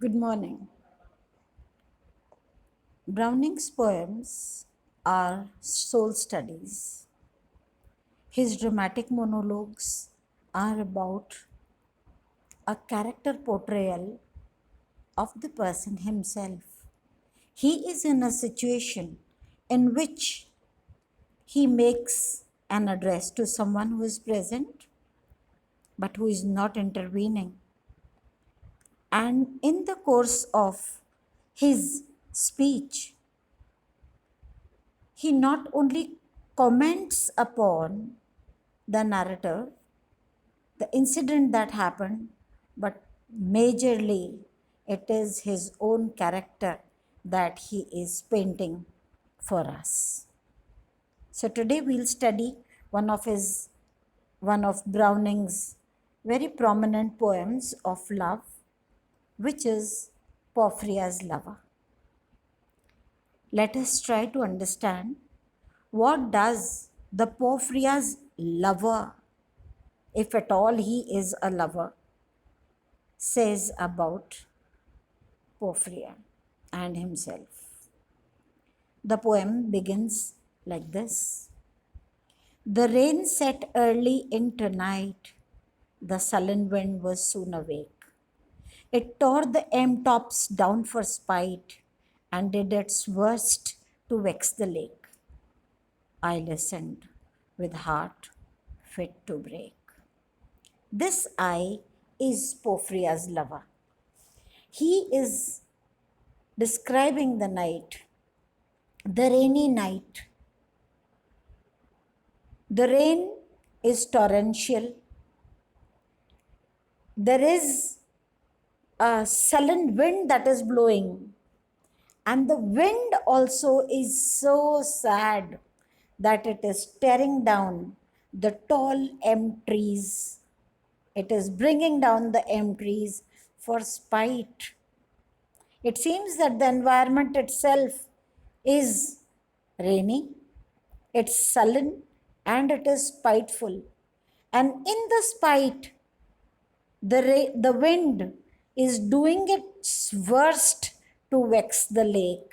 Good morning. Browning's poems are soul studies. His dramatic monologues are about a character portrayal of the person himself. He is in a situation in which he makes an address to someone who is present but who is not intervening. And in the course of his speech, he not only comments upon the narrative, the incident that happened, but majorly it is his own character that he is painting for us. So today we'll study one of Browning's very prominent poems of love, which is Porphyria's Lover. Let us try to understand what does the Porphyria's lover, if at all he is a lover, says about Porphyria and himself. The poem begins like this. The rain set early into night. The sullen wind was soon awake. It tore the elm tops down for spite and did its worst to vex the lake. I listened with heart fit to break. This I is Porphyria's lover. He is describing the night, the rainy night. The rain is torrential. There is a sullen wind that is blowing. And the wind also is so sad that it is tearing down the tall elm trees. It is bringing down the elm trees for spite. It seems that the environment itself is rainy, it's sullen, and it is spiteful. And in the spite, the wind is doing its worst to vex the lake.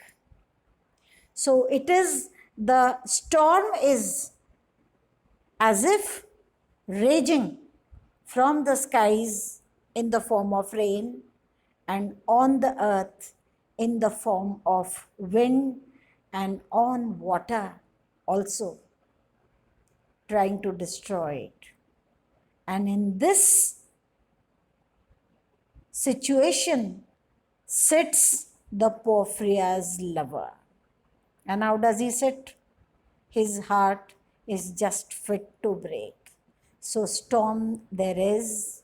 So it is, the storm is as if raging from the skies in the form of rain and on the earth in the form of wind and on water also, trying to destroy it. And in this situation sits the Porphyria's lover. And how does he sit? His heart is just fit to break. So storm there is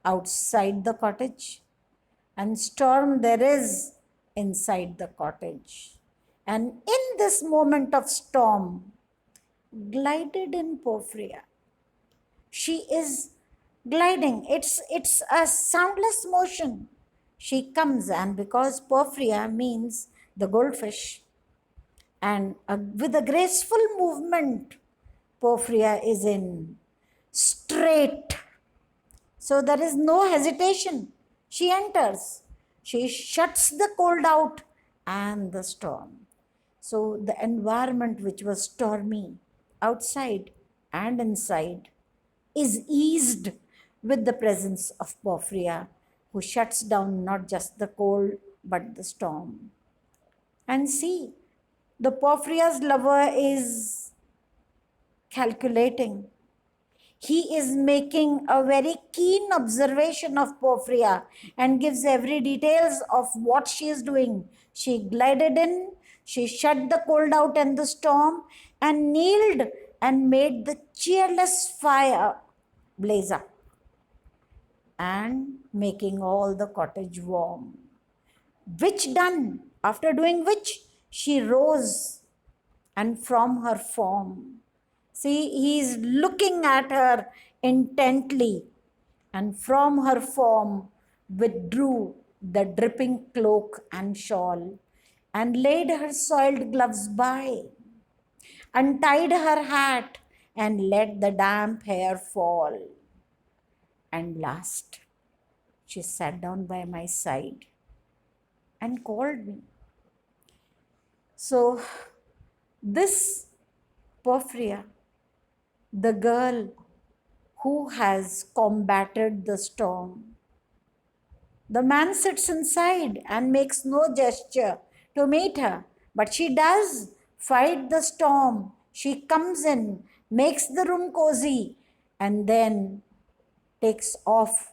outside the cottage, and storm there is inside the cottage. And in this moment of storm, glided in Porphyria. She is gliding. It's a soundless motion. She comes, and because Porphyria means the goldfish, and with a graceful movement, Porphyria is in straight. So there is no hesitation. She enters. She shuts the cold out and the storm. So the environment which was stormy outside and inside is eased with the presence of Porphyria, who shuts down not just the cold but the storm. And see, the Porphyria's lover is calculating. He is making a very keen observation of Porphyria and gives every details of what she is doing. She glided in, she shut the cold out and the storm, and kneeled and made the cheerless fire blaze up, and making all the cottage warm. Which done, after doing which, she rose, and from her form, see, he is looking at her intently, and from her form withdrew the dripping cloak and shawl, and laid her soiled gloves by, untied her hat, and let the damp hair fall. And last, she sat down by my side and called me. So, this Porphyria, the girl who has combated the storm, the man sits inside and makes no gesture to meet her, but she does fight the storm. She comes in, makes the room cozy, and then takes off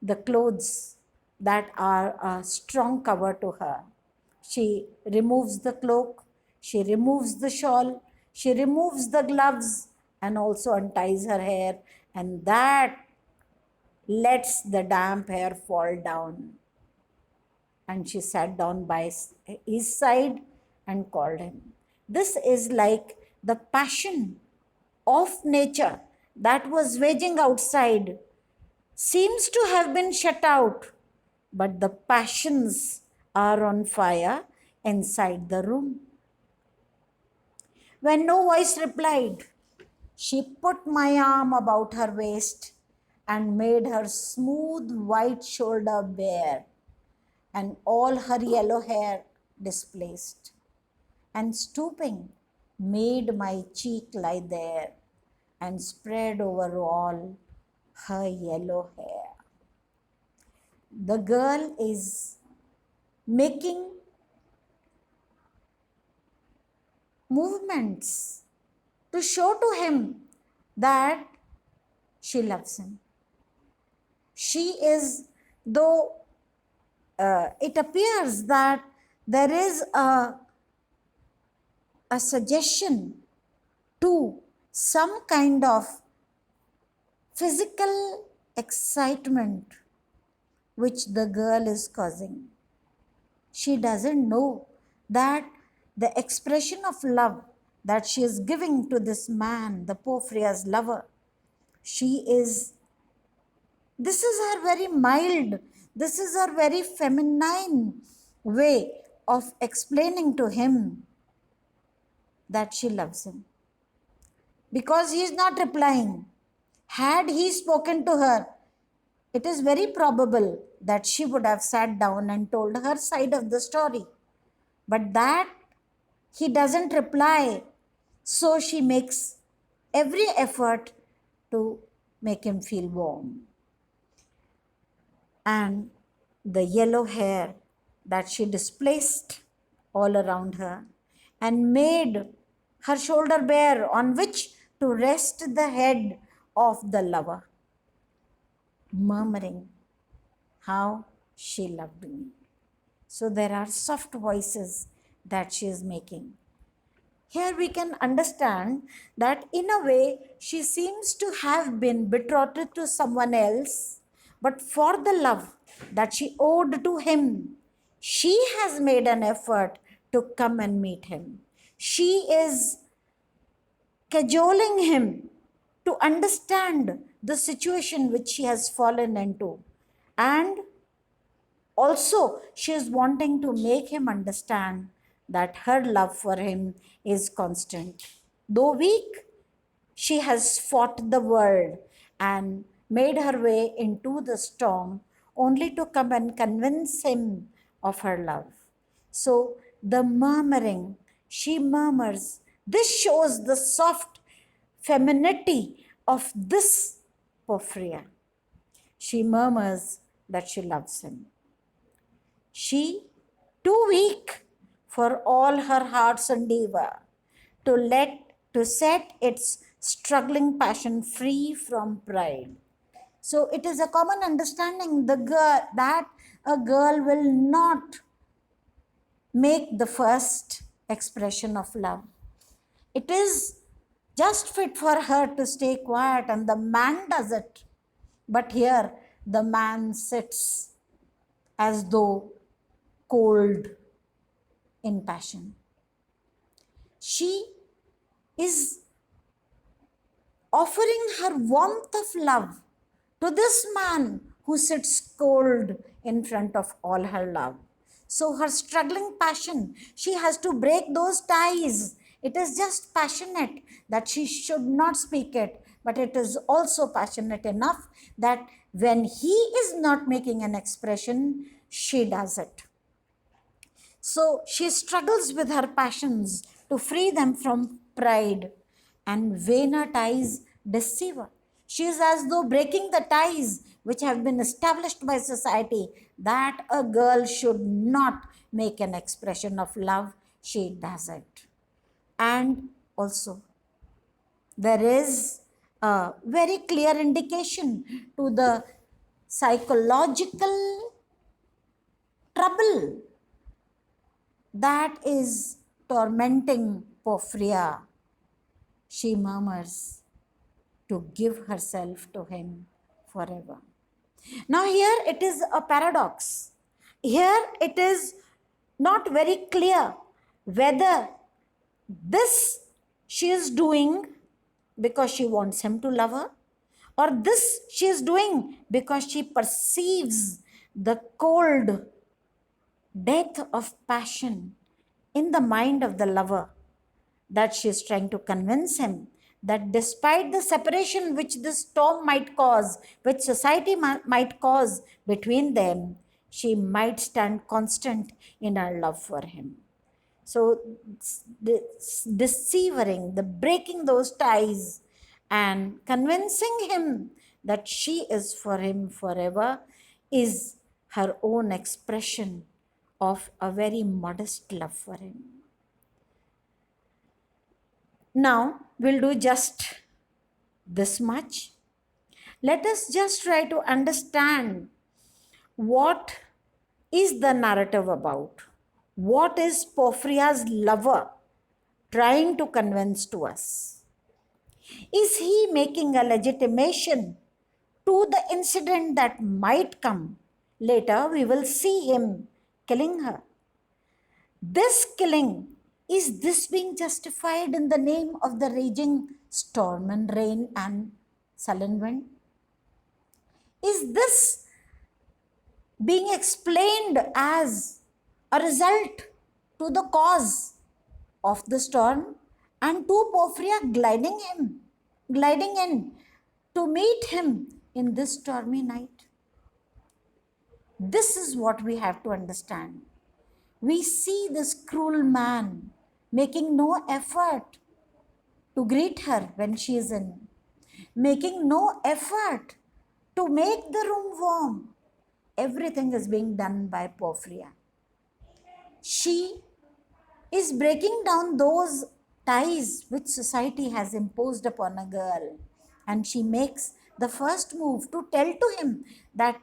the clothes that are a strong cover to her. She removes the cloak, she removes the shawl, she removes the gloves, and also unties her hair, and that lets the damp hair fall down. And she sat down by his side and called him. This is like the passion of nature that was waging outside seems to have been shut out, but the passions are on fire inside the room. When no voice replied, she put my arm about her waist and made her smooth white shoulder bare and all her yellow hair displaced, and stooping, made my cheek lie there and spread over all her yellow hair. The girl is making movements to show to him that she loves him. She is, though it appears that there is a suggestion to some kind of physical excitement which the girl is causing. She doesn't know that the expression of love that she is giving to this man, the Porphyria's lover, this is her very mild, this is her very feminine way of explaining to him that she loves him. Because he is not replying. Had he spoken to her, it is very probable that she would have sat down and told her side of the story. But that he doesn't reply, so she makes every effort to make him feel warm. And the yellow hair that she displaced all around her and made her shoulder bare on which to rest the head of the lover, murmuring how she loved me. So there are soft voices that she is making. Here we can understand that in a way she seems to have been betrothed to someone else, but for the love that she owed to him, she has made an effort to come and meet him. She is cajoling him to understand the situation which she has fallen into. And also, she is wanting to make him understand that her love for him is constant. Though weak, she has fought the world and made her way into the storm only to come and convince him of her love. So, the murmuring, she murmurs. This shows the soft femininity of this Porphyria. She murmurs that she loves him. She, too weak for all her heart's endeavor to set its struggling passion free from pride. So it is a common understanding that a girl will not make the first expression of love. It is just fit for her to stay quiet and the man does it. But here the man sits as though cold in passion. She is offering her warmth of love to this man who sits cold in front of all her love. So her struggling passion, she has to break those ties. It is just passionate that she should not speak it, but it is also passionate enough that when he is not making an expression, she does it. So she struggles with her passions to free them from pride, and vainer ties deceive her. She is as though breaking the ties which have been established by society that a girl should not make an expression of love. She does it. And also, there is a very clear indication to the psychological trouble that is tormenting Porphyria. She murmurs to give herself to him forever. Now, here it is a paradox. Here it is not very clear whether this she is doing because she wants him to love her, or this she is doing because she perceives the cold death of passion in the mind of the lover, that she is trying to convince him that despite the separation which this storm might cause, which society might cause between them, she might stand constant in her love for him. So, deceiving, the breaking those ties and convincing him that she is for him forever is her own expression of a very modest love for him. Now, we'll do just this much. Let us just try to understand what is the narrative about. What is Porphyria's lover trying to convince to us? Is he making a legitimation to the incident that might come? Later, we will see him killing her. This killing, is this being justified in the name of the raging storm and rain and sullen wind? Is this being explained as a result to the cause of the storm and to Porphyria gliding in to meet him in this stormy night? This is what we have to understand. We see this cruel man making no effort to greet her when she is in, making no effort to make the room warm. Everything is being done by Porphyria. She is breaking down those ties which society has imposed upon a girl, and she makes the first move to tell to him that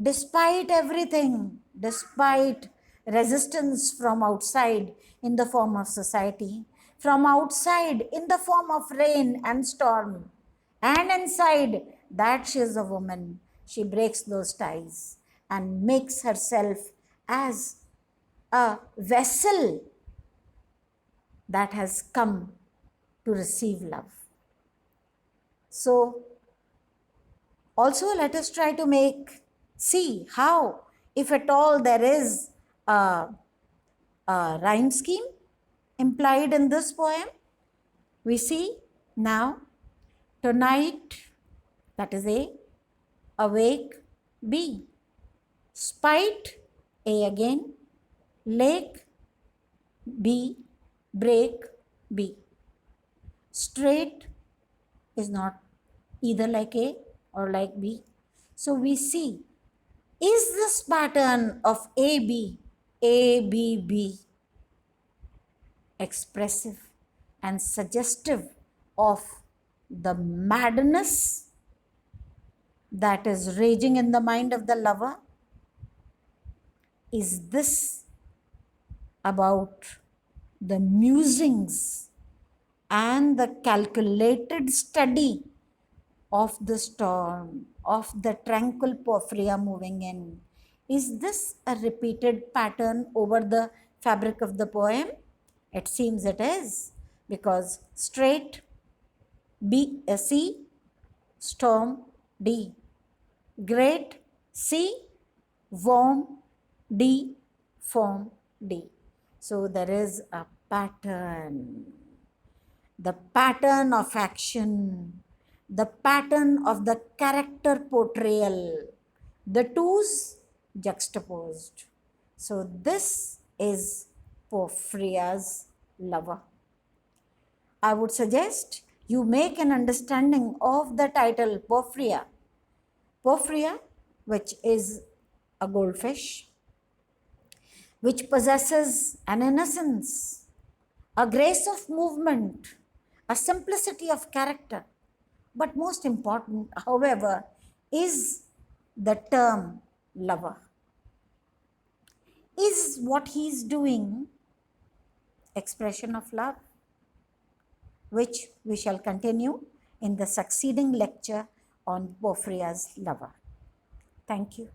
despite everything, despite resistance from outside in the form of society, from outside in the form of rain and storm, and inside that she is a woman, she breaks those ties and makes herself as a vessel that has come to receive love. So, also let us try to see how, if at all there is a rhyme scheme implied in this poem. We see now, tonight, that is A, awake, B, spite, A again, lake, B, break, B. Straight is not either like A or like B. So we see, is this pattern of A, B, expressive and suggestive of the madness that is raging in the mind of the lover? Is this about the musings and the calculated study of the storm, of the tranquil Porphyria moving in? Is this a repeated pattern over the fabric of the poem? It seems it is, because straight, B, C, storm, D, great, C, warm, D, form, D. So there is a pattern. The pattern of action, the pattern of the character portrayal, the twos juxtaposed. So this is Porphyria's lover. I would suggest you make an understanding of the title Porphyria. Porphyria, which is a goldfish, which possesses an innocence, a grace of movement, a simplicity of character. But most important, however, is the term lover. Is what he is doing expression of love? Which we shall continue in the succeeding lecture on Porphyria's lover. Thank you.